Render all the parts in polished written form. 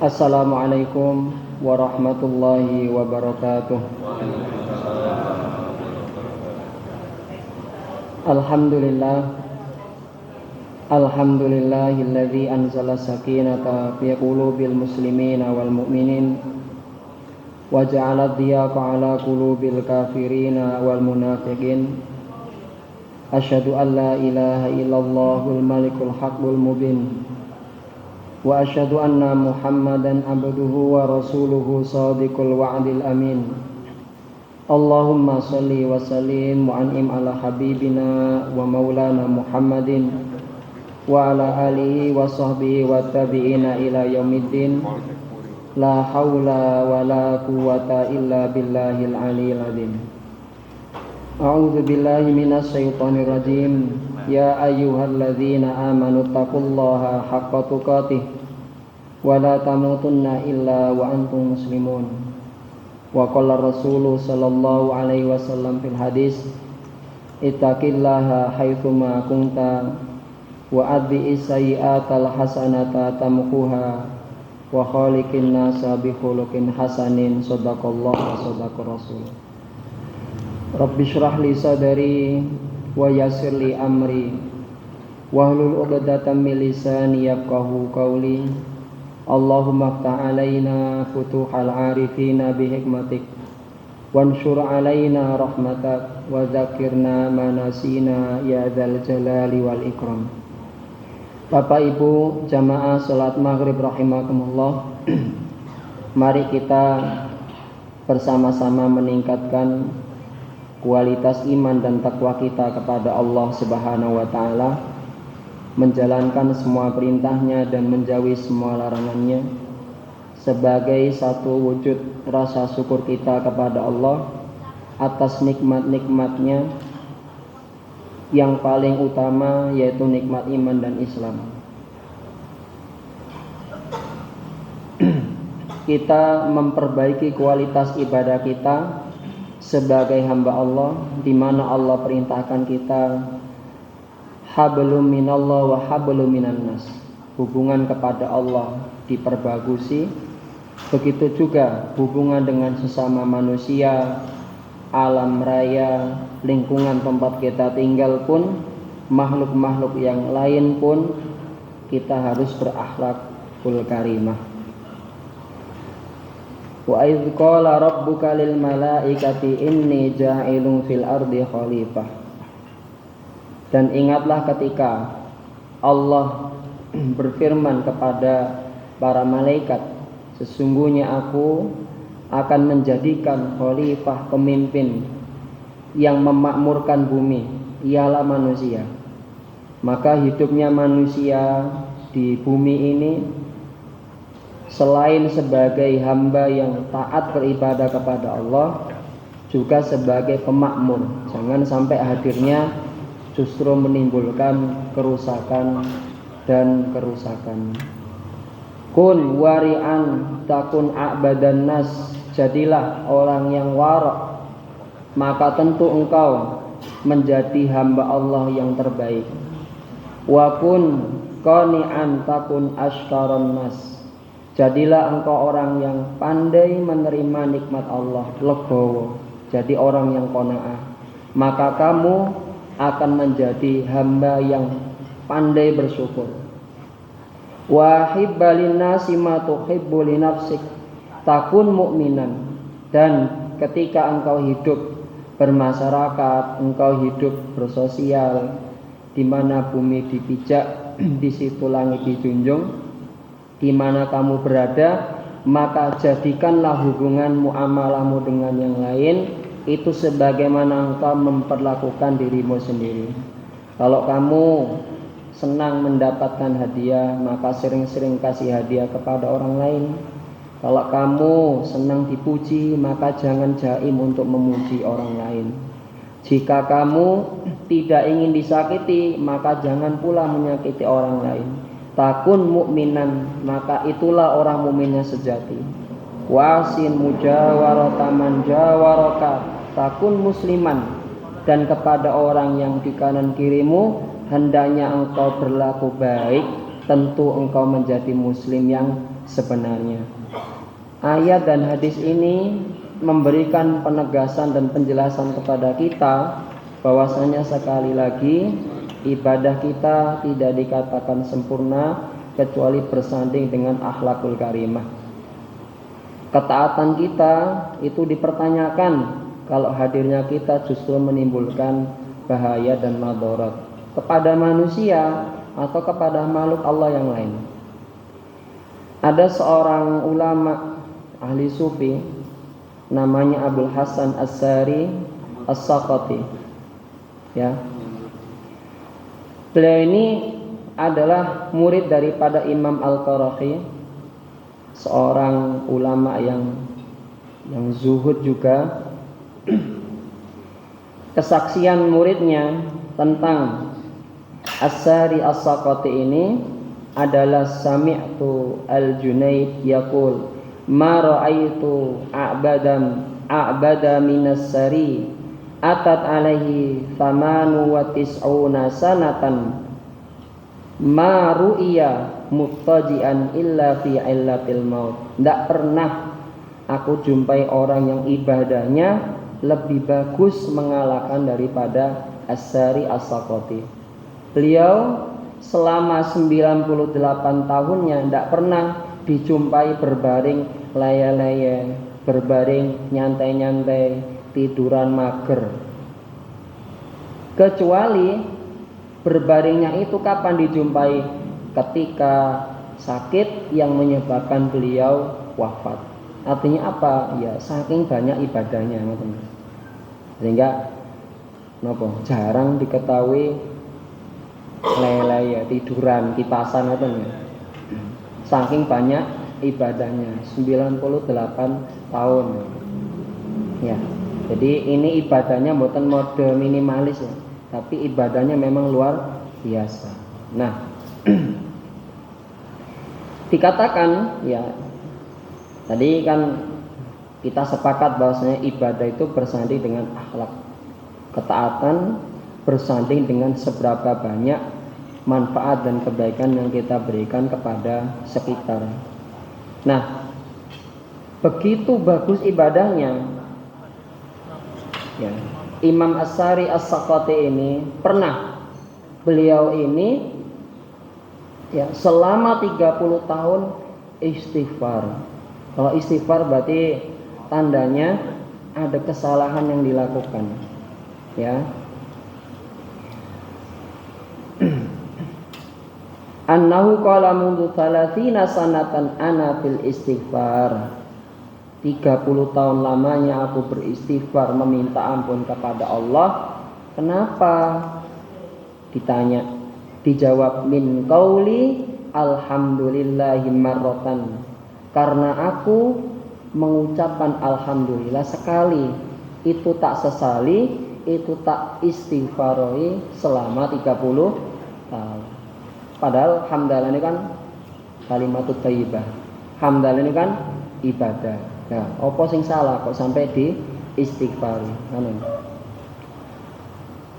Assalamualaikum warahmatullahi wabarakatuh. Alhamdulillahilladzi anzala sakinata fi qulubil muslimina wal mu'minin wa ja'ala dhiyaqa ala qulubil kafirina wal munafiqin. Asyhadu an la ilaha illallahul malikul haqqul mubin wa asyhadu anna Muhammadan abduhu wa rasuluhu shadiqul wa'dil amin. Allahumma shalli wa sallim wa an'im ala habibina wa maulana Muhammadin wa ala alihi wa sahbihi wa tabi'ina ila yaumiddin. La haula wa la quwwata illa billahil aliyil azim. A'udzu billahi minasy syaithanir rajim. Ya ayyuhalladzina amanu taqullaha haqqa tuqatih wa la tamutunna illa wa antum muslimun. Wa qala Rasulullah sallallahu alaihi wasallam fil hadis, ittaqillaha haitsuma kunta wa adbi sayyi'atal hasanata tamquha wa khaliqin nasa bi khuluqin hasanin. Shadaqallah wa shadaqar rasul. Rabbi shrah li sadri wa yassir li amri wahlul 'uqdatam min lisani yafqahu qawli. Allahumma aftah alaina futuhal arifina bihikmatik wanshur alaina rahmatak wa dzakirna manasina ya dzal jalali wal ikram. Bapak Ibu jamaah salat maghrib rahimakumullah. Mari kita bersama-sama meningkatkan kualitas iman dan takwa kita kepada Allah Subhanahu wa taala, menjalankan semua perintahnya dan menjauhi semua larangannya sebagai satu wujud rasa syukur kita kepada Allah atas nikmat-nikmatnya yang paling utama, yaitu nikmat iman dan Islam. Kita memperbaiki kualitas ibadah kita sebagai hamba Allah, di mana Allah perintahkan kita hablum minallah wa hablum minan nas. Hubungan kepada Allah diperbagusi, begitu juga hubungan dengan sesama manusia, alam raya, lingkungan tempat kita tinggal pun, makhluk-makhluk yang lain pun, kita harus berakhlakul karimah. Wa idz qala rabbuka lil malaikati inni ja'ilun fil ardi khalifah. Dan ingatlah ketika Allah berfirman kepada para malaikat, sesungguhnya aku akan menjadikan khalifah, pemimpin yang memakmurkan bumi, ialah manusia. Maka hidupnya manusia di bumi ini selain sebagai hamba yang taat beribadah kepada Allah, juga sebagai pemakmur. Jangan sampai hadirnya justru menimbulkan kerusakan dan kerusakan. Kun wari'an takun a'badan nas. Jadilah orang yang wara', maka tentu engkau menjadi hamba Allah yang terbaik. Wa kun qani'an takun ashkaron nas. Jadilah engkau orang yang pandai menerima nikmat Allah, legowo, jadi orang yang qanaah, maka kamu akan menjadi hamba yang pandai bersyukur. Wa hibbalin nasi ma tuhibbu li nafsik takun mu'minan. Dan ketika engkau hidup bermasyarakat, engkau hidup bersosial, di mana bumi dipijak, di situ langit dijunjung, di mana kamu berada, maka jadikanlah hubungan muamalahmu dengan yang lain itu sebagaimana engkau memperlakukan dirimu sendiri. Kalau kamu senang mendapatkan hadiah, maka sering-sering kasih hadiah kepada orang lain. Kalau kamu senang dipuji, maka jangan jaim untuk memuji orang lain. Jika kamu tidak ingin disakiti, maka jangan pula menyakiti orang lain. Takun mukminan, maka itulah orang mukminnya sejati. Wasin mujawarata man jawaraka takun musliman. Dan kepada orang yang di kanan kirimu hendaknya engkau berlaku baik, tentu engkau menjadi muslim yang sebenarnya. Ayat dan hadis ini memberikan penegasan dan penjelasan kepada kita bahwasanya sekali lagi ibadah kita tidak dikatakan sempurna kecuali bersanding dengan akhlakul karimah. Ketaatan kita itu dipertanyakan kalau hadirnya kita justru menimbulkan bahaya dan madarat kepada manusia atau kepada makhluk Allah yang lain. Ada seorang ulama ahli sufi namanya Abdul Hasan As-Sari As-Saqati. Ya. Beliau ini adalah murid daripada Imam Al-Qarafi, seorang ulama yang zuhud juga. Kesaksian muridnya tentang As-Sari As-Saqati ini adalah sami'tu Al-Junaid yaqul ma ra'aitu a'bada minas sari atat alaihi 98 sanatan ma ru'iya muttaji'an illa fi illatil maut. Tidak pernah aku jumpai orang yang ibadahnya lebih bagus mengalahkan daripada As-Sari As-Saqati. Beliau selama 98 tahunnya tidak pernah dijumpai berbaring laya-laya, berbaring nyantai-nyantai, tiduran mager. Kecuali berbaringnya itu kapan dijumpai? Ketika sakit yang menyebabkan beliau wafat. Artinya apa? Ya saking banyak ibadahnya, sehingga jarang diketahui lele tiduran kipasan saking banyak ibadahnya 98 tahun ya. Jadi ini ibadahnya bukan mode minimalis ya, tapi ibadahnya memang luar biasa. Nah dikatakan ya, tadi kan kita sepakat bahwasanya ibadah itu bersanding dengan akhlak, ketaatan bersanding dengan seberapa banyak manfaat dan kebaikan yang kita berikan kepada sekitar. Nah, begitu bagus ibadahnya ya, Imam As-Sari As-Saqati ini pernah, beliau ini ya selama 30 tahun istighfar. Kalau istighfar berarti tandanya ada kesalahan yang dilakukan ya. Annahu qala mundu 30 sanatan ana fil istighfar. 30 tahun lamanya aku beristighfar, meminta ampun kepada Allah. Kenapa? Ditanya, dijawab min qauli alhamdulillahi marratan. Karena aku mengucapkan alhamdulillah sekali, itu tak sesali, itu tak istighfaroi selama 30 tahun. Padahal hamdalah ini kan kalimatut thayyibah. Hamdalah ini kan ibadah. Nah, apa sing salah kok sampai di istighfari? Amin.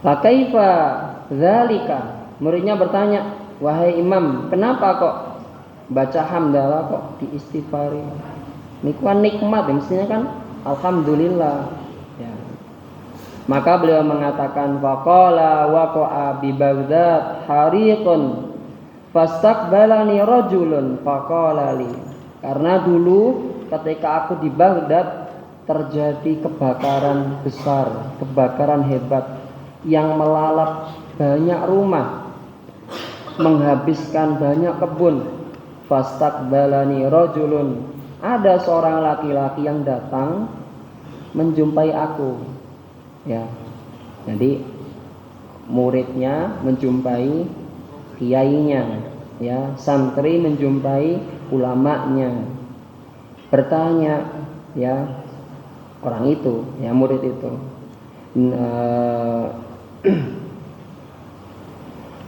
Fa kaifa dzalika? Muridnya bertanya, "Wahai Imam, kenapa kok baca hamdalah kok di istighfari? Niku kan nikmat, mestinya kan alhamdulillah." Ya. Maka beliau mengatakan, faqala waqa'a bi Baghdad hariqun fastaqbalani rajulun faqala li. Karena dulu ketika aku di Baghdad terjadi kebakaran besar, kebakaran hebat yang melalap banyak rumah, menghabiskan banyak kebun. Fastaqbalani rajulun, ada seorang laki-laki yang datang menjumpai aku. Ya. Jadi muridnya menjumpai kiainya, ya, santri menjumpai ulamanya, bertanya, ya, orang itu, ya, murid itu,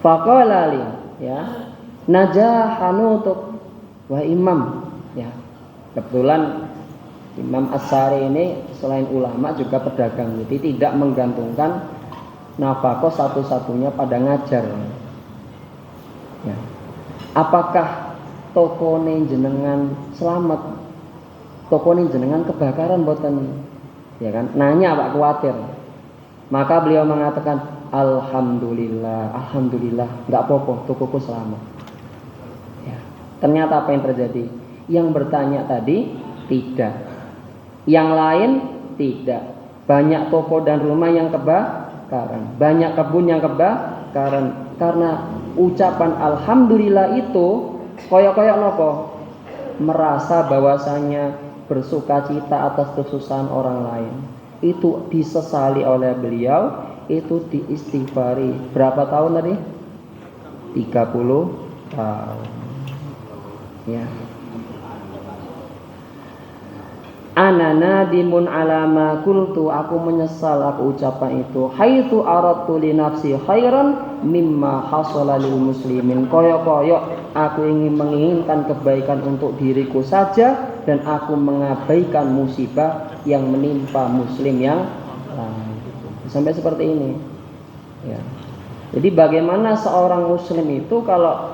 faqala li, ya, najahanutuk wa imam, ya, kebetulan Imam As-Sari ini selain ulama juga pedagang, jadi tidak menggantungkan nafkah satu-satunya pada ngajar. Ya. Apakah tokone jenengan selamat, tokone jenengan kebakaran mboten, ya kan? Nanya Pak, khawatir. Maka beliau mengatakan, alhamdulillah, alhamdulillah, nggak apa-apa, tokoku selamat. Ya. Ternyata apa yang terjadi? Yang bertanya tadi tidak, yang lain tidak. Banyak toko dan rumah yang kebakaran, banyak kebun yang kebakaran. Karena ucapan alhamdulillah itu koyok-koyok nopo, merasa bahwasanya bersukacita atas kesusahan orang lain. Itu disesali oleh beliau, itu diistighfari. Berapa tahun tadi? 30 tahun. Ya. Ana nadimun ala ma qultu, aku menyesal aku ucapan itu. Haitsu aradtu li nafsi khairan mimma hasala lil muslimin. Koyok-koyok aku ingin menginginkan kebaikan untuk diriku saja dan aku mengabaikan musibah yang menimpa muslim yang lain. Sampai seperti ini. Ya. Jadi bagaimana seorang muslim itu kalau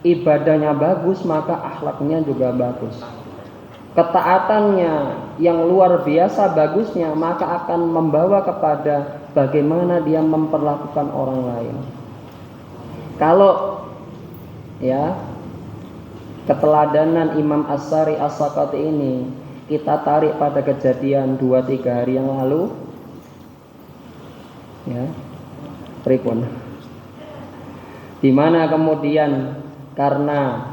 ibadahnya bagus maka akhlaknya juga bagus. Ketaatannya yang luar biasa bagusnya maka akan membawa kepada bagaimana dia memperlakukan orang lain. Kalau ya keteladanan Imam As-Sari As-Sakati ini kita tarik pada kejadian 2-3 hari yang lalu, ya, pripun, di mana kemudian karena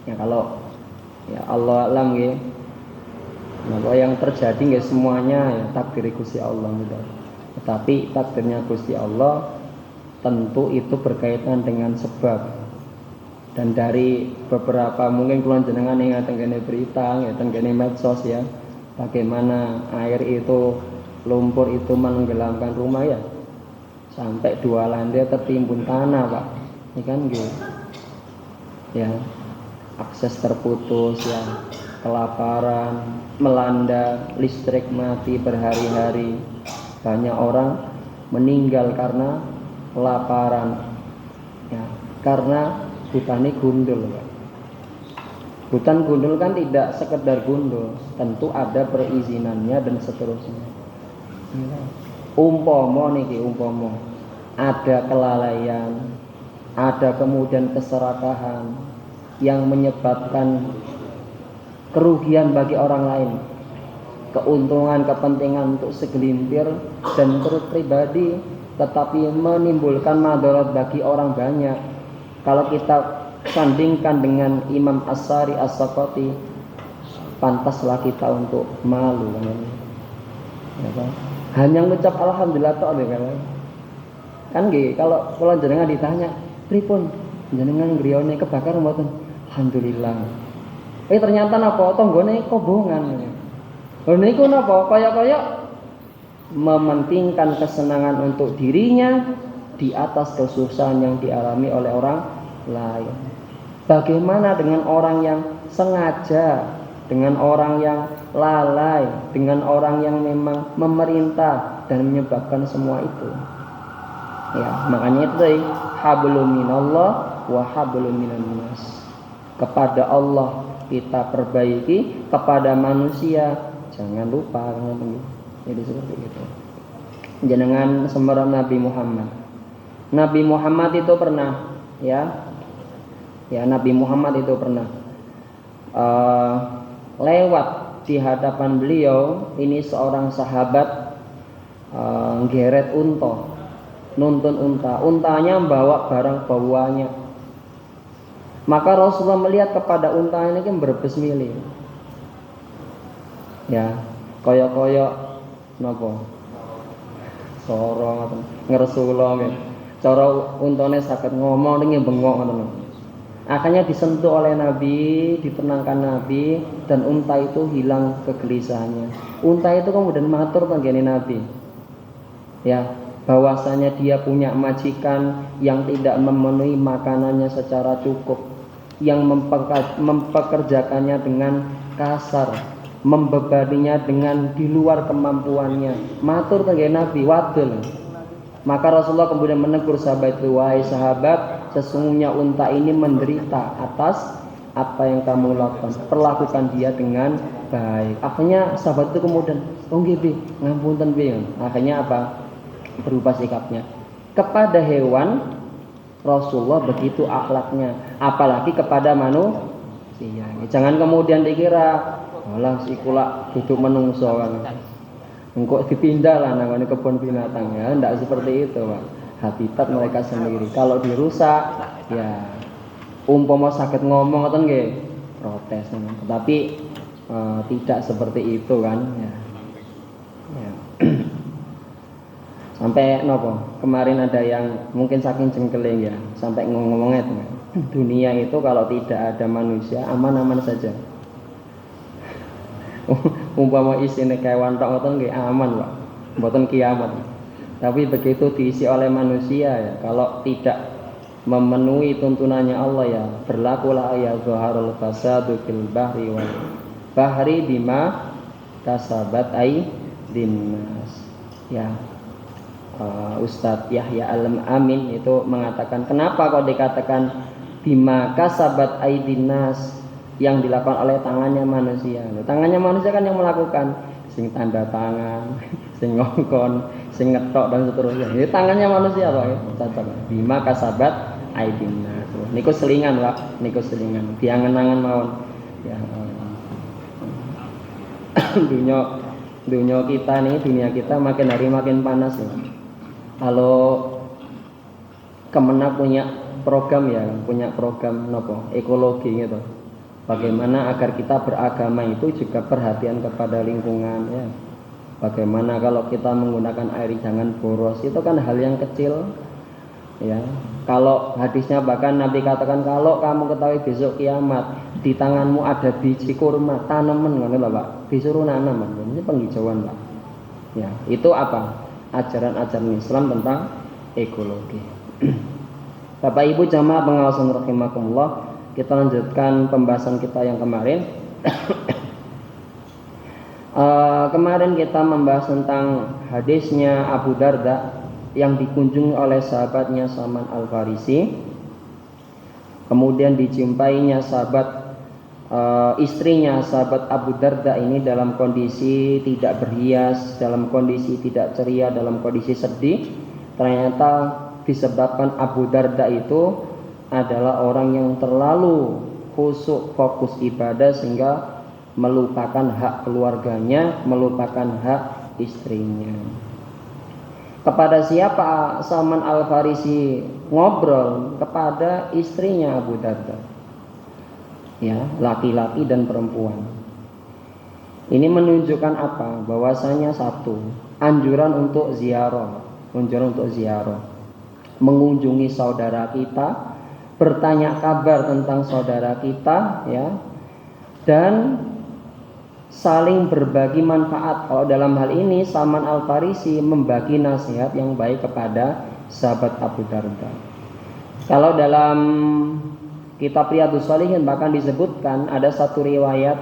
ya kalau ya Allah alam ya, apa yang terjadi nggak semuanya ya takdir Gusti Allah gitu. Tetapi takdirnya Gusti Allah tentu itu berkaitan dengan sebab. Dan dari beberapa mungkin kula jenengan yang tenggene berita, ya tenggene medsos ya, bagaimana air itu, lumpur itu menenggelamkan rumah ya, sampai 2 lantai tertimbun tanah Pak, ini kan gitu. Ya. Akses terputus ya, kelaparan melanda, listrik mati berhari-hari, banyak orang meninggal karena kelaparan ya, karena hutannya gundul. Hutan gundul kan tidak sekedar gundul, tentu ada perizinannya dan seterusnya. Umpama ada kelalaian, ada kemudian keserakahan yang menyebabkan kerugian bagi orang lain, keuntungan, kepentingan untuk segelintir dan turut pribadi, tetapi menimbulkan madarat bagi orang banyak. Kalau kita sandingkan dengan Imam As-Sari As-Sakati, pantaslah kita untuk malu ya, kan? Hanya mengucap alhamdulillah tok kan nggih. Kalau jenengan ditanya pripun jenengan griyane kebakaran mboten, alhamdulillah. Ternyata napa tanggane kobongan. Lha niku napa kaya mementingkan kesenangan untuk dirinya di atas kesusahan yang dialami oleh orang lain. Bagaimana dengan orang yang sengaja, dengan orang yang lalai, dengan orang yang memang memerintah dan menyebabkan semua itu? Ya, makanya itu tadi hablum minallah wa hablum minan nas. Kepada Allah kita perbaiki, kepada manusia jangan lupa. Jadi seperti itu. Jenengan sembarang Nabi Muhammad. Nabi Muhammad itu pernah Nabi Muhammad itu pernah lewat di hadapan beliau ini seorang sahabat geret unta, nuntun untanya membawa barang bawaannya. Maka Rasulullah melihat kepada unta ini kan berbesmili. Ya, koyok-koyok napa? Sorong atau ngersula nggih. Cara untane saged ngomong ning bengok ngoten. Akhirnya disentuh oleh Nabi, ditenangkan Nabi, dan unta itu hilang kegelisahannya. Unta itu kemudian matur panggene Nabi. Ya, bahwasanya dia punya majikan yang tidak memenuhi makanannya secara cukup, yang mempekerjakannya dengan kasar, membebaninya dengan di luar kemampuannya. Matur panggene Nabi, wadul. Maka Rasulullah kemudian menegur sahabat itu, wahai sahabat, sesungguhnya unta ini menderita atas apa yang kamu lakukan, perlakukan dia dengan baik. Akhirnya sahabat itu kemudian, oh nggih Bi, ngapunten Bi. Akhirnya apa? Berubah sikapnya. Kepada hewan Rasulullah begitu akhlaknya, apalagi kepada manusia. Jangan kemudian dikira, alah sikula duduk menungso kan. Engkau dipindah lah namanya kebun binatang ya, tidak seperti itu Pak. Habitat mereka sendiri. Kalau dirusak, ya umpama sakit ngomong atau nggih protes. Tetapi tidak seperti itu kan. Ya. Ya. Sampai nopo kemarin ada yang mungkin saking jengkelnya ya, sampai ngomongnya dunia itu kalau tidak ada manusia aman-aman saja. Umpama isine kewan tok ngoten nggih aman, Pak. Mboten kiamat. Tapi begitu diisi oleh manusia ya, kalau tidak memenuhi tuntunannya Allah ya, berlakulah ya zaharul fasadu fil bahri wal bahri bima kasabat aydin nas. Ya. Ustadz Yahya Al-Amin itu mengatakan, kenapa kok dikatakan bima kasabat aydin nas, yang dilakukan oleh tangannya manusia. Tangannya manusia kan yang melakukan, sing tanda tangan, sing ngongkon, sing ngetok dan seterusnya. Ini tangannya manusia Pak ya. Cocok. Bima kasabat aydin nas. Niku selingan Pak, niku selingan. Diangen-angen mawon. Ya. dunia kita nih, dunia kita makin hari makin panas ya. Kalau Kemenak punya program ya, punya program nopo ekologi gitu. Bagaimana agar kita beragama itu juga perhatian kepada lingkungan ya. Bagaimana kalau kita menggunakan air jangan boros, itu kan hal yang kecil ya. Kalau hadisnya bahkan Nabi katakan, kalau kamu ketahui besok kiamat di tanganmu ada biji kurma, tanaman ngono lho Pak. Disuruh nanam, ini penghijauan Pak. Ya, itu apa? Ajaran-ajaran Islam tentang ekologi. Bapak Ibu jamaah pengawasan rahimakumullah, kita lanjutkan pembahasan kita yang kemarin. Kemarin kita membahas tentang hadisnya Abu Darda yang dikunjungi oleh sahabatnya Salman Al-Farisi. Kemudian dijumpainya sahabat istrinya sahabat Abu Darda ini dalam kondisi tidak berhias, dalam kondisi tidak ceria, dalam kondisi sedih. Ternyata disebabkan Abu Darda itu adalah orang yang terlalu khusyuk fokus ibadah sehingga melupakan hak keluarganya, melupakan hak istrinya. Kepada siapa Salman Al-Farisi ngobrol? Kepada istrinya Abu Darda. Ya, laki-laki dan perempuan. Ini menunjukkan apa? Bahwasanya satu, anjuran untuk ziarah, mengunjungi saudara kita, bertanya kabar tentang saudara kita, ya, dan saling berbagi manfaat. Kalau dalam hal ini Salman Al-Farisi membagi nasihat yang baik kepada sahabat Abu Darda. Kalau dalam kitab Riyadhus Shalihin bahkan disebutkan ada satu riwayat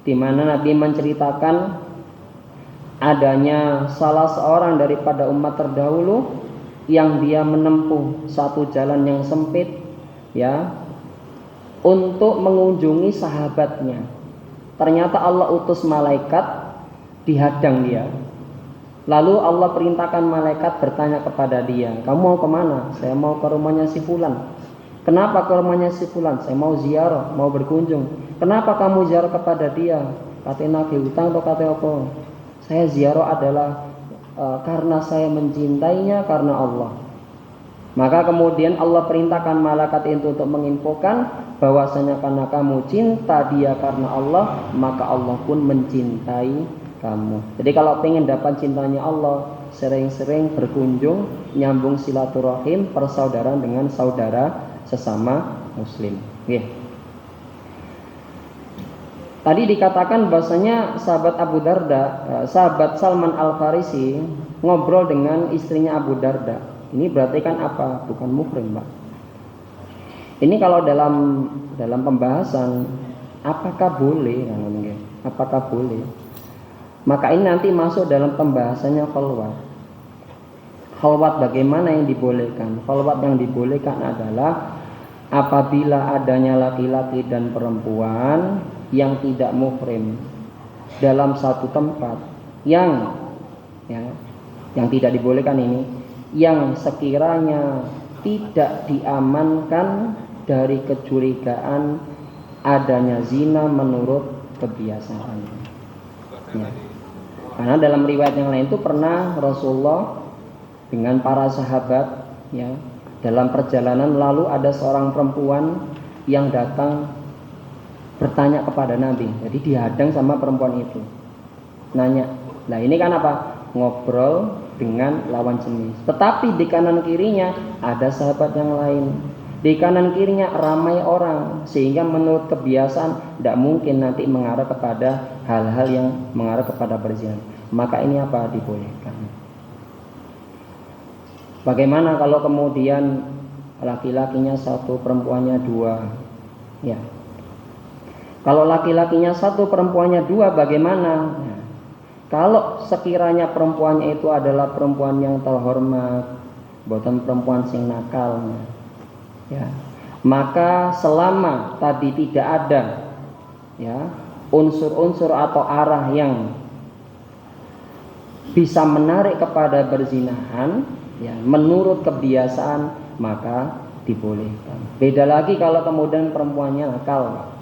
di mana Nabi menceritakan adanya salah seorang daripada umat terdahulu yang dia menempuh satu jalan yang sempit ya untuk mengunjungi sahabatnya. Ternyata Allah utus malaikat dihadang dia. Lalu Allah perintahkan malaikat bertanya kepada dia, kamu mau kemana? Saya mau ke rumahnya si Fulan. Kenapa ke rumahnya si Fulan? Saya mau ziarah, mau berkunjung. Kenapa kamu ziarah kepada dia? Katanya nagih hutang atau katanya apa? Saya ziarah adalah karena saya mencintainya karena Allah. Maka kemudian Allah perintahkan malaikat itu untuk menginfokan bahwasanya karena kamu cinta dia karena Allah, maka Allah pun mencintai kamu. Jadi kalau pengen dapat cintanya Allah, sering-sering berkunjung, nyambung silaturahim, persaudaraan dengan saudara sesama muslim. Tadi dikatakan bahwasanya sahabat Abu Darda, sahabat Salman Al-Farisi ngobrol dengan istrinya Abu Darda. Ini berarti kan apa? Bukan muhrim, Pak. Ini kalau dalam pembahasan apakah boleh? Apakah boleh? Maka ini nanti masuk dalam pembahasannya khalwat. Khalwat bagaimana yang dibolehkan? Khalwat yang dibolehkan adalah apabila adanya laki-laki dan perempuan yang tidak muhrim dalam satu tempat yang tidak dibolehkan ini, yang sekiranya tidak diamankan dari kecurigaan adanya zina menurut kebiasaan. Ya. Karena dalam riwayat yang lain itu pernah Rasulullah dengan para sahabat dalam perjalanan, lalu ada seorang perempuan yang datang bertanya kepada Nabi. Jadi dihadang sama perempuan itu, nanya. Nah ini kan apa? Ngobrol dengan lawan jenis. Tetapi di kanan kirinya ada sahabat yang lain. Di kanan kirinya ramai orang, sehingga menurut kebiasaan tidak mungkin nanti mengarah kepada hal-hal yang mengarah kepada berzina. Maka ini apa? Dibolehkan. Bagaimana kalau kemudian laki-lakinya satu, perempuannya dua? Ya. Kalau laki-lakinya satu, perempuannya dua, bagaimana? Ya. Kalau sekiranya perempuannya itu adalah perempuan yang terhormat, bukan perempuan sing nakal, ya, maka selama tadi tidak ada unsur-unsur atau arah yang bisa menarik kepada berzinahan, menurut kebiasaan, maka dibolehkan. Beda lagi kalau kemudian perempuannya nakal,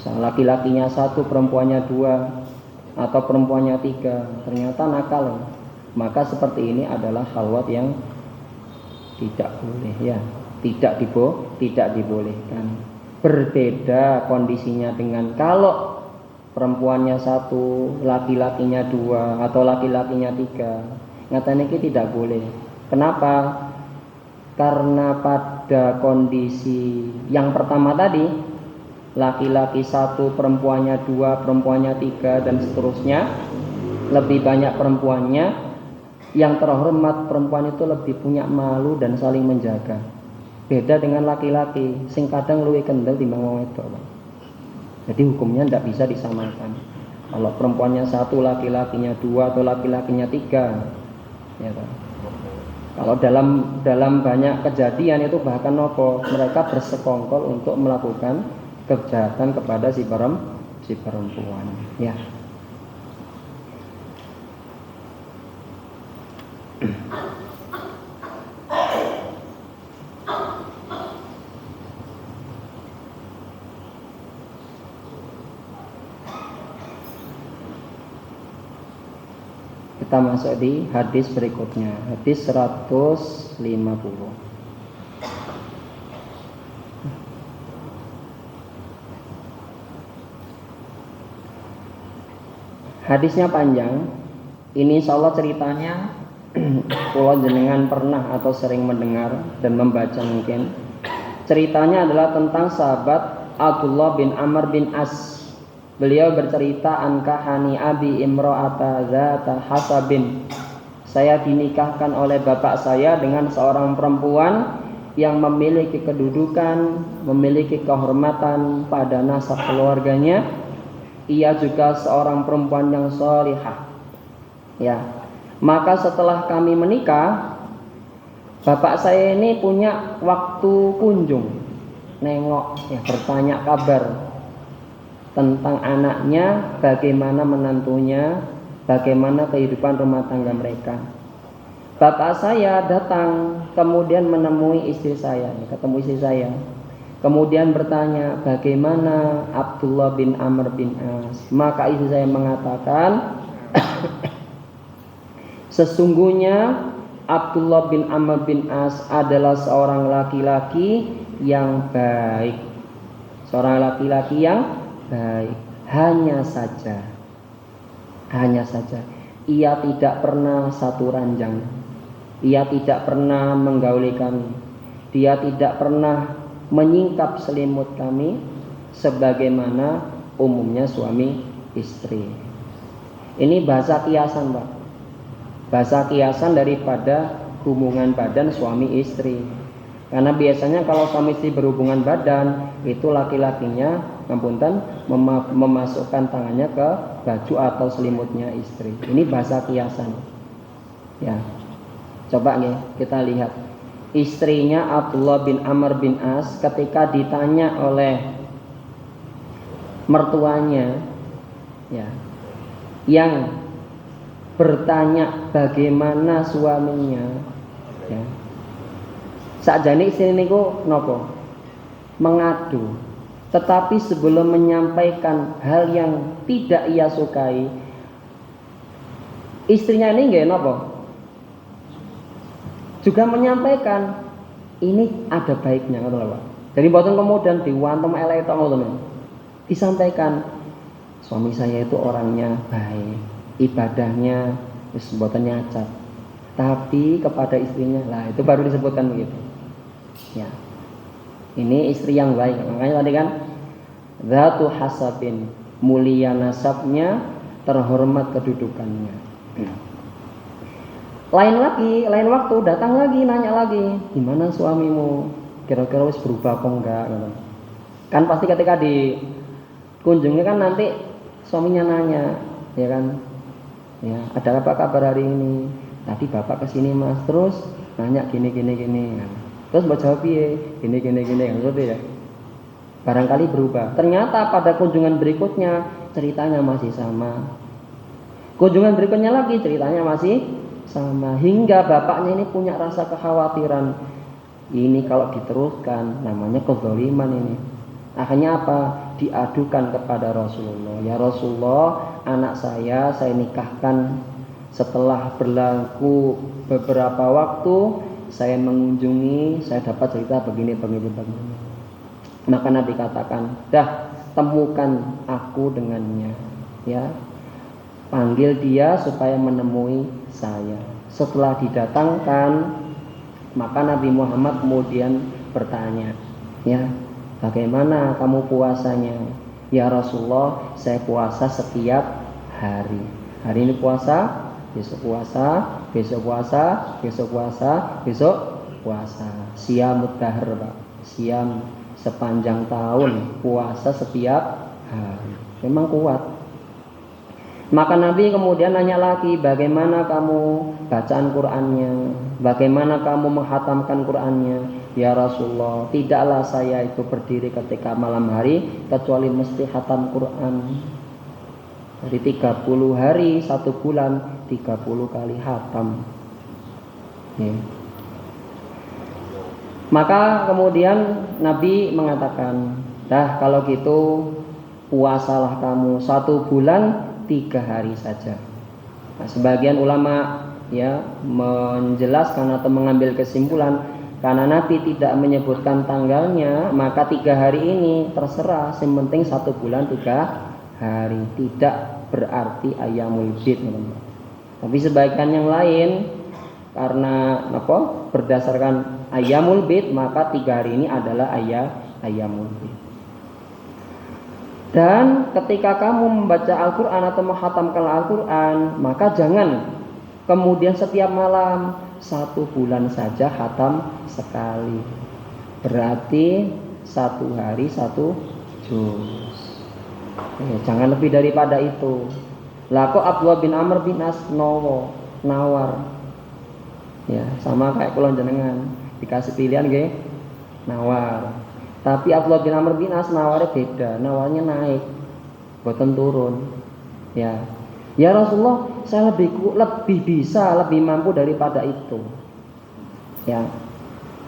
laki-lakinya satu, perempuannya dua, atau perempuannya tiga, ternyata nakal, maka seperti ini adalah khalwat yang tidak boleh, tidak dibolehkan. Berbeda kondisinya dengan kalau perempuannya satu, laki-lakinya dua, atau laki-lakinya tiga. Nyatanya ini tidak boleh. Kenapa? Karena pada kondisi yang pertama tadi, laki-laki satu, perempuannya dua, perempuannya tiga, dan seterusnya, lebih banyak perempuannya, yang terhormat perempuan itu lebih punya malu dan saling menjaga. Beda dengan laki-laki, sing kadang luwih kendel timbang wong wedok. Jadi hukumnya tidak bisa disamakan. Kalau perempuannya satu, laki-lakinya dua, atau laki-lakinya tiga, kalau dalam banyak kejadian itu bahkan mereka bersekongkol untuk melakukan kejahatan kepada si perempuan. Ya. Kita masuk di hadis berikutnya, hadis 150. Hadisnya panjang. Ini insyaallah ceritanya kalau jenengan pernah atau sering mendengar dan membaca mungkin. Ceritanya adalah tentang sahabat Abdullah bin Amr bin As. Beliau bercerita, ankahani abi imro'ata zata hasabin. Saya dinikahkan oleh bapak saya dengan seorang perempuan yang memiliki kedudukan, memiliki kehormatan pada nasab keluarganya. Ia juga seorang perempuan yang shalihah. Ya. Maka setelah kami menikah, bapak saya ini punya waktu kunjung, nengok, bertanya kabar tentang anaknya, bagaimana menantunya, bagaimana kehidupan rumah tangga mereka. Bapak saya datang, kemudian menemui istri saya, ketemu istri saya. Kemudian bertanya, bagaimana Abdullah bin Amr bin As? Maka istri saya mengatakan, sesungguhnya Abdullah bin Amr bin As adalah seorang laki-laki yang baik. Seorang laki-laki yang baik. Hanya saja ia tidak pernah satu ranjang. Ia tidak pernah menggauli kami. Dia tidak pernah menyingkap selimut kami sebagaimana umumnya suami istri. Ini bahasa kiasan, Pak. Bahasa kiasan daripada hubungan badan suami istri. Karena biasanya kalau suami istri berhubungan badan, itu laki-lakinya memasukkan tangannya ke baju atau selimutnya istri. Ini bahasa kiasan. Ya. Coba nih kita lihat. istrinya Abdullah bin Amr bin As ketika ditanya oleh mertuanya, ya, yang bertanya bagaimana suaminya, ya. Sakjane istri niku napa? Mengadu. Tetapi sebelum menyampaikan hal yang tidak ia sukai, istrinya ini nggih napa? Juga menyampaikan ini ada baiknya, ngoten lho Pak. Jadi mboten kemudian diwantem elek tok ngoten. Disampaikan suami saya itu orangnya baik, ibadahnya wis mboten nyacat. Tapi kepada istrinya, lah itu baru disebutkan begitu. Ya. Ini istri yang baik. Makanya tadi kan dzatu hasabin, mulia nasabnya, terhormat kedudukannya. Lain waktu datang lagi nanya lagi, gimana suamimu? Kira-kira wis berubah apa enggak? Kan pasti ketika dikunjungi kan nanti suaminya nanya, ya kan? Ya, ada apa kabar hari ini? Tadi bapak kesini mas, terus nanya gini. Terus mbak jawab piye? Gini kan ya. Barangkali berubah. Ternyata pada kunjungan berikutnya ceritanya masih sama. Kunjungan berikutnya lagi ceritanya masih sama. Hingga bapaknya ini punya rasa kekhawatiran. Ini kalau diteruskan namanya kezaliman ini. Akhirnya apa? Diadukan kepada Rasulullah. Ya Rasulullah, anak saya nikahkan setelah berlaku beberapa waktu, saya mengunjungi, saya dapat cerita begini. Maka Nabi katakan, dah temukan aku dengannya, ya, panggil dia supaya menemui saya. Setelah didatangkan, maka Nabi Muhammad kemudian bertanya, ya, bagaimana kamu puasanya? Ya Rasulullah, saya puasa setiap hari. Hari ini puasa, besok puasa, besok puasa. Siyamud dahr, Pak. Siam sepanjang tahun, puasa setiap hari. Memang kuat. Maka Nabi kemudian nanya lagi, bagaimana kamu bacaan Qur'annya? Bagaimana kamu menghatamkan Qur'annya? Ya Rasulullah, tidaklah saya itu berdiri ketika malam hari kecuali mesti khatam Qur'an. Dari 30 hari 1 bulan 30 kali khatam. Ya. Maka kemudian Nabi mengatakan, dah kalau gitu puasalah kamu 1 bulan 3 hari saja. Nah, sebagian ulama ya menjelaskan atau mengambil kesimpulan, karena Nabi tidak menyebutkan tanggalnya, maka 3 hari ini terserah, yang penting 1 bulan 3 hari, tidak berarti ayyamul bid. Tapi sebagian yang lain karena apa? Berdasarkan ayyamul bid, maka 3 hari ini adalah ayyamul bid. Dan ketika kamu membaca Al-Quran atau menghatamkan Al-Quran, maka jangan kemudian setiap malam, 1 bulan saja khatam sekali. Berarti 1 hari 1 juz. Jangan lebih daripada itu. Lah kok Abdullah bin Amr bin As nawar. Ya, sama kayak kula jenengan, dikasih pilihan nggih, nawar. Tapi Abdullah bin Amr bin As nawarnya beda, nawarnya naik, boten turun. Ya. Ya Rasulullah, saya lebih bisa, lebih mampu daripada itu. Ya.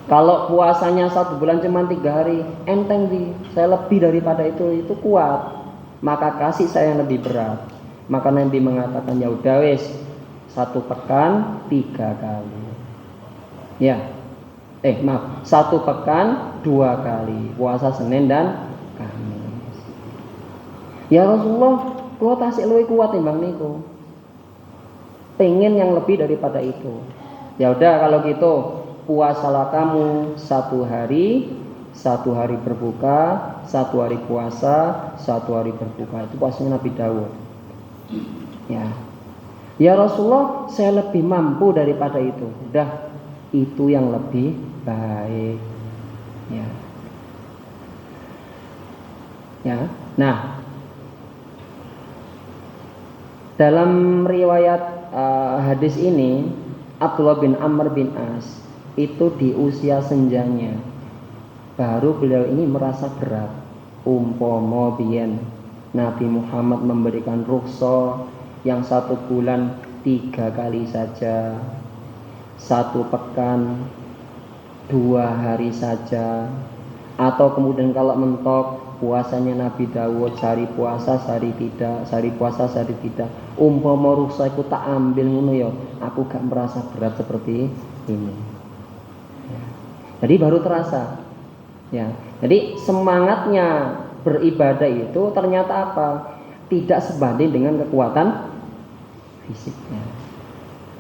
Kalau puasanya 1 bulan cuma 3 hari, enteng sih. Saya lebih daripada itu kuat. Maka kasih saya yang lebih berat. Maka Nabi mengatakan, ya udah wis, 1 pekan 3 kali. Ya. 1 pekan 2 kali. Puasa Senin dan Kamis. Ya Rasulullah, kula tasik luwih kuat timbang niku. Pengen yang lebih daripada itu. Ya udah kalau gitu, puasalah kamu 1 hari, 1 hari berbuka, 1 hari puasa, 1 hari berbuka. Itu puasanya Nabi Dawud. Ya. Ya Rasulullah, saya lebih mampu daripada itu. Udah, itu yang lebih baik. Ya. Ya. Nah, dalam riwayat hadis ini, Abdullah bin Amr bin As itu di usia senjanya baru beliau ini merasa berat. Umpama biyen Nabi Muhammad memberikan rukhsah yang 1 bulan 3 kali saja, 1 pekan 2 hari saja, atau kemudian kalau mentok puasanya Nabi Dawud sehari puasa sehari tidak, sehari puasa sehari tidak. Umpama rukhsah iku tak ambil ngono ya, aku gak merasa berat seperti ini. Ya. Jadi baru terasa. Ya. Jadi semangatnya beribadah itu ternyata apa? Tidak sebanding dengan kekuatan fisiknya.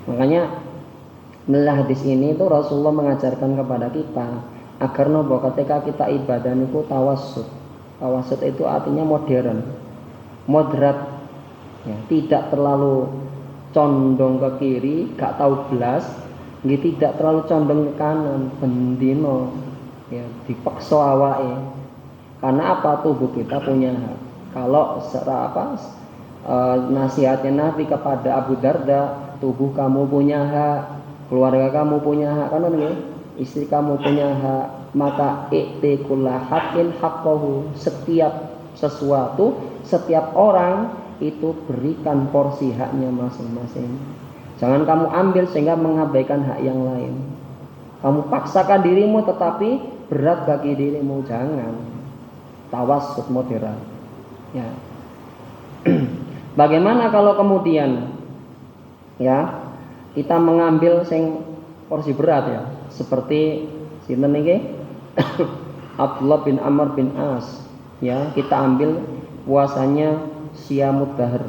Makanya melalui hadis ini itu Rasulullah mengajarkan kepada kita agar nopo ketika kita ibadah niku tawassut. Tawassut itu artinya modern, moderat, ya, tidak terlalu condong ke kiri, gak tahu belas, tidak terlalu condong ke kanan, bendino, ya, dipaksa awake. Karena apa? Tubuh kita punya hak. Kalau nasihatnya Nabi kepada Abu Darda, tubuh kamu punya hak, keluarga kamu punya hak, kan ya? Istri kamu punya hak, maka i'tikullah haqqin haqqahu. Setiap sesuatu, setiap orang itu berikan porsi haknya masing-masing. Jangan kamu ambil sehingga mengabaikan hak yang lain. Kamu paksakan dirimu tetapi berat bagi dirimu, jangan. Tawassut moderat. Ya. Bagaimana kalau kemudian ya kita mengambil porsi berat ya, seperti sinten niki Abdullah bin Amr bin As, ya, kita ambil puasanya siyamud dahr,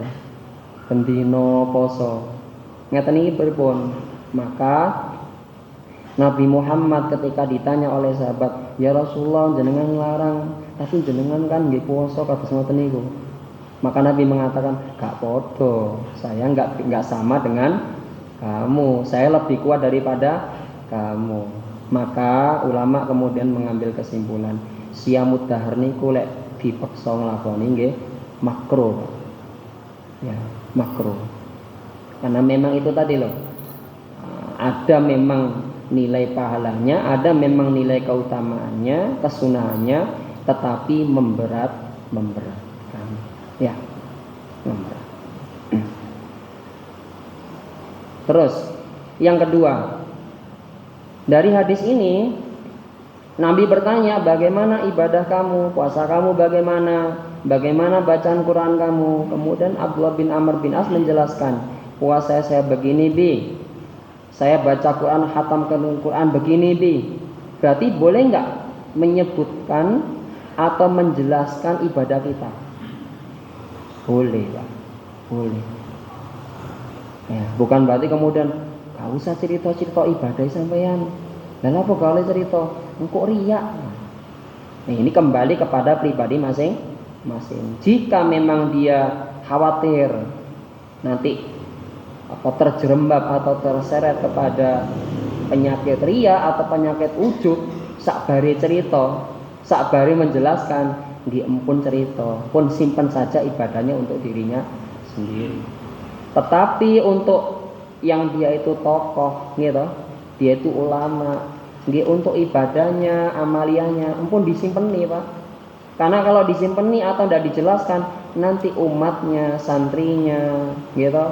bendino poso. Ngeten iki pripun? Maka Nabi Muhammad ketika ditanya oleh sahabat, "Ya Rasulullah, jenengan larang, tapi jenengan kan nggih puasa kados ngoten niku." Maka Nabi mengatakan, "Gak podo, saya enggak sama dengan kamu. Saya lebih kuat daripada kamu." Maka ulama kemudian mengambil kesimpulan, siyamud dahr niku lek dipaksa nglakoni nggih makruh. Ya, makruh. Karena memang itu tadi loh. Ada memang nilai pahalanya, ada memang nilai keutamaannya, kesunahannya, tetapi memberatkan. Ya, memberat. Terus yang kedua, dari hadis ini Nabi bertanya, bagaimana ibadah kamu, puasa kamu bagaimana bacaan Quran kamu. Kemudian Abdullah bin Amr bin As menjelaskan, puasa saya begini bi, saya baca Quran, khatam Quran begini bi. Berarti boleh nggak menyebutkan atau menjelaskan ibadah kita? Boleh, Pak. Boleh. Ya, bukan berarti kemudian gak usah cerita-cerita ibadah sampean. Lah apa kalau cerita? Engkau riak. Nah, ini kembali kepada pribadi masing-masing. Jika memang dia khawatir nanti terjerembab atau terseret kepada penyakit ria atau penyakit ujub, sakbari cerita, sakbari menjelaskan, nggih empun cerita, pun simpan saja ibadahnya untuk dirinya sendiri. Tetapi untuk yang dia itu tokoh, gitu, dia itu ulama, nggih untuk ibadahnya, amaliyahnya, empun disimpen nih Pak. Karena kalau disimpen nih atau tidak dijelaskan, nanti umatnya, santrinya, gitu,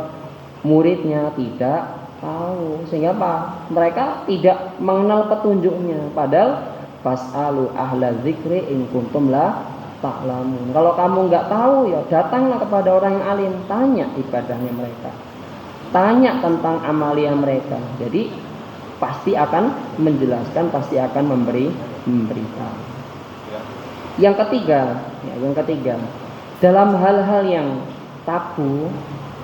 muridnya tidak tahu, sehingga apa? Mereka tidak mengenal petunjuknya. Padahal fas'alu ahla dzikri in kuntum la ta'lamun. Kalau kamu nggak tahu ya datanglah kepada orang yang alim, tanya ibadahnya mereka, tanya tentang amalia mereka. Jadi pasti akan menjelaskan, pasti akan memberitahu. Yang ketiga, dalam hal-hal yang tabu,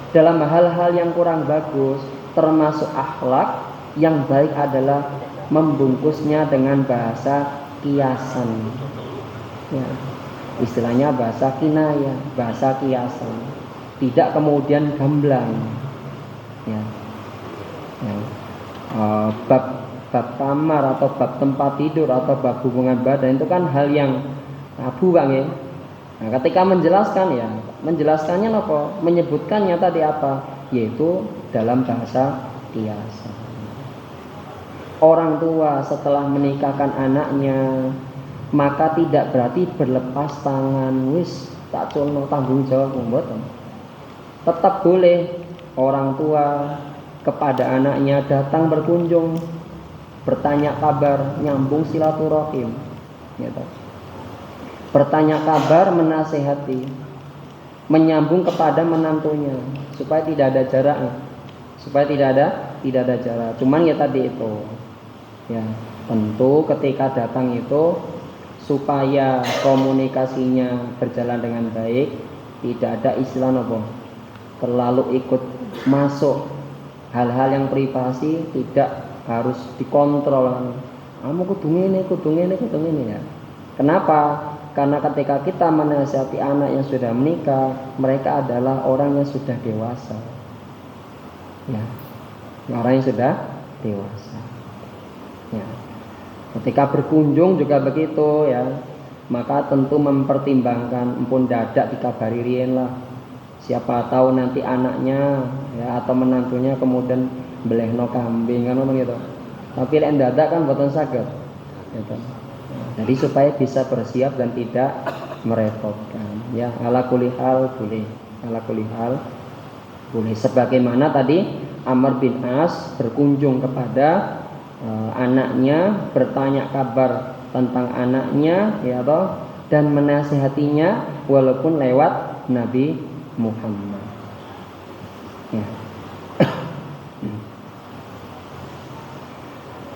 dalam hal-hal yang kurang bagus, termasuk akhlak, yang baik adalah membungkusnya dengan bahasa kiasan. Ya, istilahnya bahasa kinayah, bahasa kiasan. Tidak kemudian gamblang. Ya. Ya. Bab kamar atau bab tempat tidur atau bab hubungan badan itu kan hal yang tabu Bang ya. Nah, ketika menjelaskan ya, menjelaskannya apa? Menyebutkannya tadi apa? Yaitu dalam bahasa kiasan. orang tua setelah menikahkan anaknya, maka tidak berarti berlepas tangan, wis tak culno tanggung jawab mboten. Tetap boleh orang tua kepada anaknya datang berkunjung, bertanya kabar, nyambung silaturahim, gitu. Bertanya kabar, menasehati, menyambung kepada menantunya supaya tidak ada jarak, supaya tidak ada jarak. Cuman ya tadi itu, ya tentu ketika datang itu supaya komunikasinya berjalan dengan baik, tidak ada istilah nopo terlalu ikut masuk hal-hal yang privasi, tidak harus dikontrol. Kamu kudu ngene ya. Kenapa? Karena ketika kita menasihati anak yang sudah menikah, mereka adalah orang yang sudah dewasa. Ya, orang yang sudah dewasa. Ya. Ketika berkunjung juga begitu ya. Maka tentu mempertimbangkan, empun dadak dikabari riyen lah. Siapa tahu nanti anaknya ya atau menantunya kemudian belehno kambing kan gitu. Tapi lek dadak kan boten saged. Gitu. Jadi supaya bisa bersiap dan tidak merepotkan. Ya, ala kulli hal boleh. Ala kulli hal boleh. Sebagaimana tadi Amr bin As berkunjung kepada anaknya, bertanya kabar tentang anaknya, ya toh, dan menasihatinya walaupun lewat Nabi Muhammad. Ya.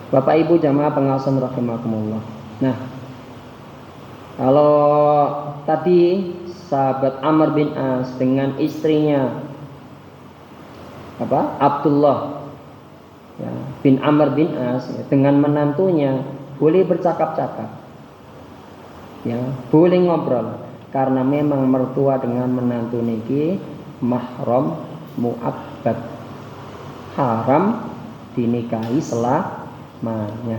Bapak Ibu jamaah pengawasan rahimakumullah. Nah, kalau tadi sahabat Amr bin As dengan istrinya Abdullah ya, bin Amr bin As ya, dengan menantunya boleh bercakap-cakap, ya, boleh ngobrol karena memang mertua dengan menantu niki mahram mu'abbad, haram dinikahi selamanya.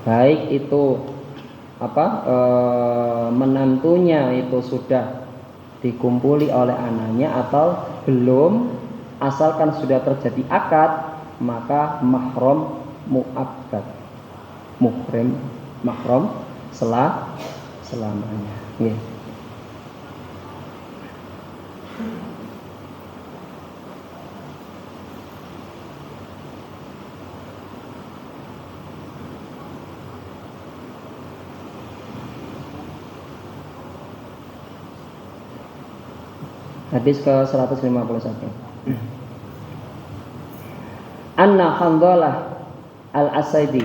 Baik itu menantunya itu sudah dikumpuli oleh anaknya atau belum, asalkan sudah terjadi akad, maka mahram mu'abbad, mahram selamanya. Yeah. Hadis ke 151. Anna Handalah al-Asaidi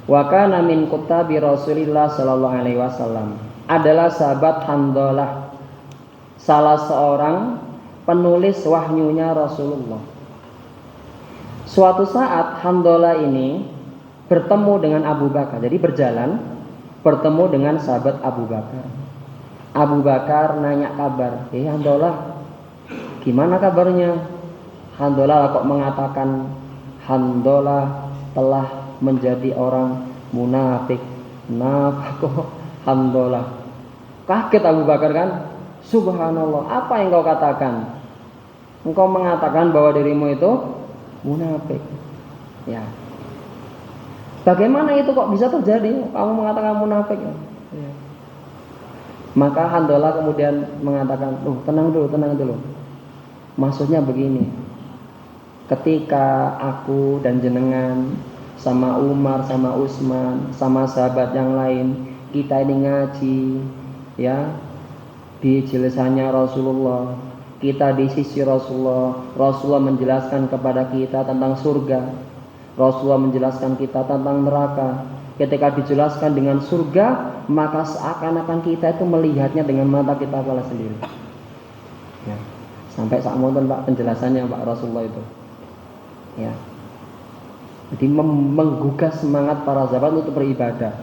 wa kana min kutabi Rasulillah sallallahu alaihi wasallam, adalah sahabat Handalah, salah seorang penulis wahyunya Rasulullah. Suatu saat Handalah ini bertemu dengan Abu Bakar, jadi berjalan bertemu dengan sahabat Abu Bakar. Abu Bakar nanya kabar, Handalah, gimana kabarnya? Handalah kok mengatakan Handalah telah menjadi orang munafik. Nafkah Handalah. Kaget Abu Bakar kan? Subhanallah, apa yang kau katakan? Engkau mengatakan bahwa dirimu itu munafik. Ya. Bagaimana itu kok bisa terjadi? Kamu mengatakan munafik. Ya. Maka Handalah kemudian mengatakan, tenang dulu. Maksudnya begini, ketika aku dan jenengan sama Umar, sama Utsman, sama sahabat yang lain, kita ini ngaji, ya, di jelasannya Rasulullah, kita di sisi Rasulullah menjelaskan kepada kita tentang surga, Rasulullah menjelaskan kita tentang neraka. Ketika dijelaskan dengan surga, maka seakan-akan kita itu melihatnya dengan mata kita kepala sendiri. Ya. Sampai sakmonten Pak penjelasannya Pak Rasulullah itu. Ya. Jadi menggugah semangat para sahabat untuk beribadah.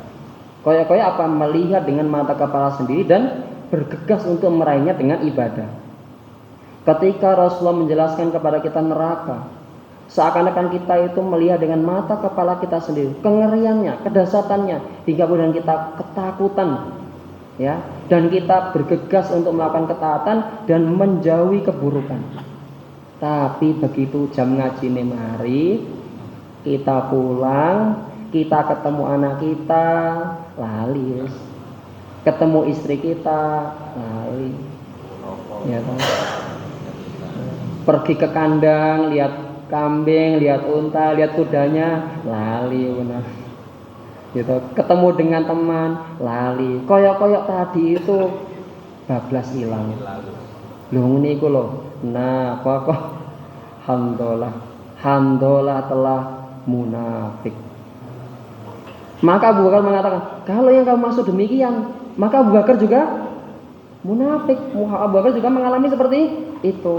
Koyak-koyak apa? Melihat dengan mata kepala sendiri dan bergegas untuk meraihnya dengan ibadah. Ketika Rasulullah menjelaskan kepada kita neraka, seakan-akan kita itu melihat dengan mata kepala kita sendiri, kengeriannya, kedasatannya, hingga kemudian kita ketakutan, ya, dan kita bergegas untuk melakukan ketaatan dan menjauhi keburukan. Tapi begitu jam ngaji mari, Kita pulang, kita ketemu anak kita, lali. Ketemu istri kita, lali. Ya kan? Pergi ke kandang, lihat kambing, lihat unta, lihat kudanya, lali benar. Gitu. Ketemu dengan teman, lali. Koyok-koyok tadi itu bablas hilang. Lho niku lho. Nah, kok Hamdalah telah munafik. Maka Abu Bakar mengatakan, kalau yang kamu maksud demikian, maka Abu Bakar juga munafik. Abu Bakar juga mengalami seperti itu.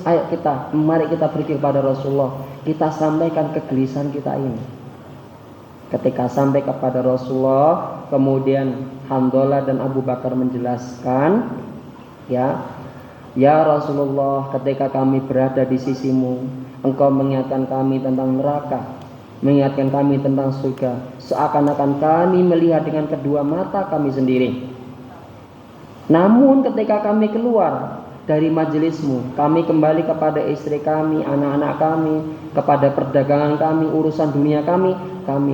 Ayo mari kita pergi kepada Rasulullah. Kita sampaikan kegelisahan kita ini. Ketika sampai kepada Rasulullah, kemudian Hamdalah dan Abu Bakar menjelaskan, ya Rasulullah, ketika kami berada di sisimu, engkau mengingatkan kami tentang neraka, mengingatkan kami tentang surga, seakan-akan kami melihat dengan kedua mata kami sendiri. Namun ketika kami keluar dari majelismu, kami kembali kepada istri kami, anak-anak kami, kepada perdagangan kami, urusan dunia kami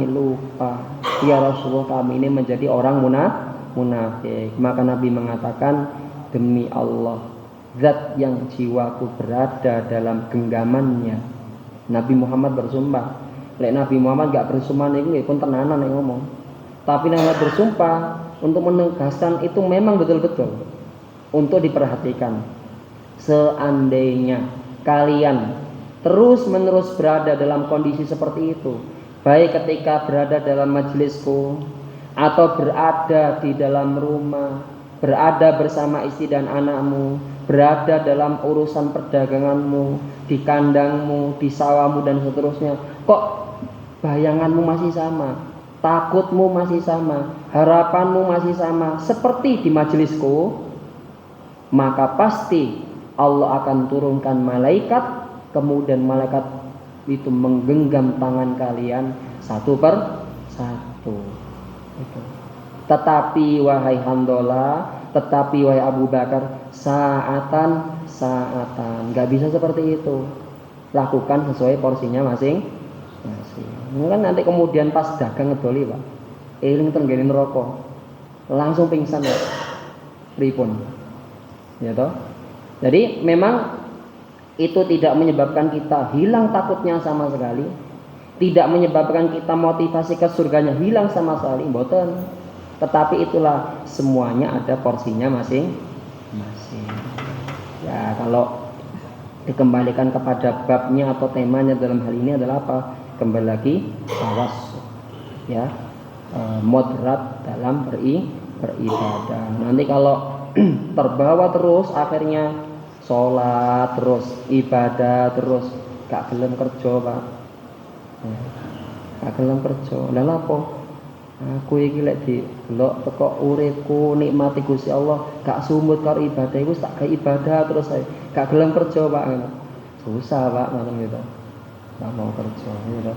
lupa. Ya Rasulullah, kami ini menjadi orang munafik. Maka Nabi mengatakan, demi Allah, zat yang jiwaku berada dalam genggamannya. Nabi Muhammad bersumpah. Lek Nabi Muhammad gak bersumpah ini pun tenanan yang ngomong. Tapi Nabi bersumpah untuk menegaskan itu memang betul-betul untuk diperhatikan. Seandainya kalian terus-menerus berada dalam kondisi seperti itu, baik ketika berada dalam majelisku atau berada di dalam rumah, berada bersama istri dan anakmu, berada dalam urusan perdaganganmu, di kandangmu, di sawahmu dan seterusnya, kok bayanganmu masih sama, takutmu masih sama, harapanmu masih sama seperti di majelisku, maka pasti Allah akan turunkan malaikat, kemudian malaikat itu menggenggam tangan kalian satu per satu. Tetapi wahai Hamdalah, tetapi wahai Abu Bakar, saatan, nggak bisa seperti itu. Lakukan sesuai porsinya masing-masing. Kan nanti kemudian pas dagang ngedoli Pak, eling tenggenin rokok, langsung pingsan ya, pripun, ya toh. Jadi memang itu tidak menyebabkan kita hilang takutnya sama sekali, tidak menyebabkan kita motivasi ke surganya hilang sama sekali, mboten. Tetapi itulah semuanya ada porsinya masing-masing. Ya, kalau dikembalikan kepada babnya atau temanya dalam hal ini adalah apa? Kembali lagi tawas, ya, moderat dalam beribadah. Nanti kalau terbawa terus akhirnya sholat terus, ibadah terus, gak gelem kerja Pak, gak gelem kerja. Lah apa? Aku iki lek delok teko uripku nikmati Gusti Allah, gak sumut karo ibadah iku tak gawe ibadah terus ae. Gak gelem kerja Pak. Susah Pak ngono gitu. Gak mau kerja gitu.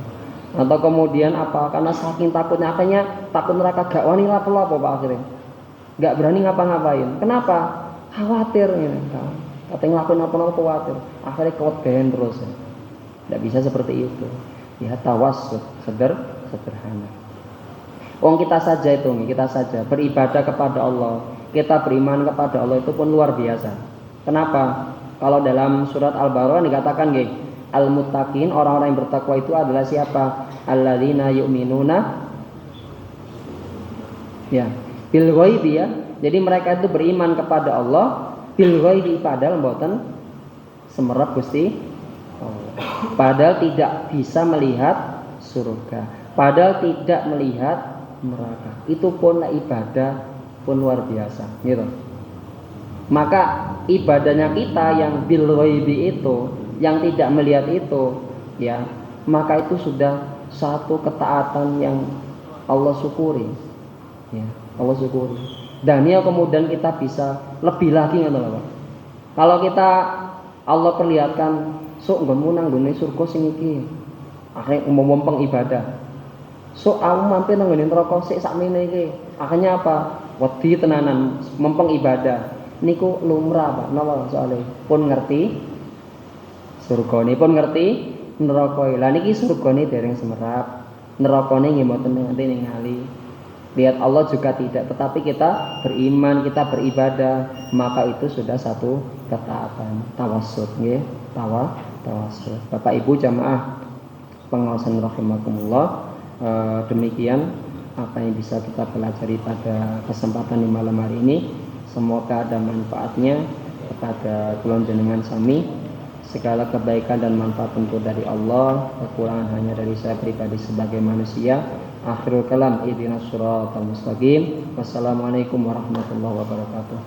Atau kemudian apa? Karena saking takutnya akhirnya takut neraka gak wani lapo-lapo Pak akhirnya. Gak berani ngapa-ngapain. Kenapa? Khawatir gitu kan. Katanya ngelakuin apa-apa khawatir. Akhirnya keweden terus. Tidak bisa seperti itu. Ya tawassut, sederhana. Kita saja beribadah kepada Allah, kita beriman kepada Allah itu pun luar biasa. Kenapa? Kalau dalam surat Al-Baqarah dikatakan al-muttaqin, orang-orang yang bertakwa itu adalah siapa? Alladzina yu'minuna bil ghaibi ya. Jadi mereka itu beriman kepada Allah bil ghaibi, padahal mboten semerap Gusti Allah. Padahal tidak bisa melihat surga, padahal tidak melihat neraka. Itu pun ibadah pun luar biasa gitu. Maka ibadahnya kita yang bil ghaibi itu, yang tidak melihat itu, ya, maka itu sudah satu ketaatan yang Allah syukuri. Ya, Allah syukuri. Dan ya kemudian kita bisa lebih lagi ngono lho. Kalau kita Allah perlihatkan sok nggonmu nang nggone surga sing iki, akhirnya mumpung ibadah. Sok aku mampir nang nggone neraka sik sakmene iki. Akhirnya apa? Wedi tenanan mumpung ibadah. Niku lumrah Pak, napa soalé pun ngerti surgane, pun ngerti neraka. Lah niki surgane dereng semerap, nerakane nggih mboten nganti ningali. Lihat Allah juga tidak, tetapi kita beriman, kita beribadah, maka itu sudah satu ketaatan. Tawassul nggih, tawassul. Bapak Ibu jamaah pengawasan rahimakumullah, demikian apa yang bisa kita pelajari pada kesempatan di malam hari ini. Semoga ada manfaatnya kepada kula jenengan sami. Segala kebaikan dan manfaat tentu dari Allah, kekurangan hanya dari saya pribadi sebagai manusia. Akhirul kalam, ihdinas siratal mustaqim. Wassalamualaikum warahmatullahi wabarakatuh.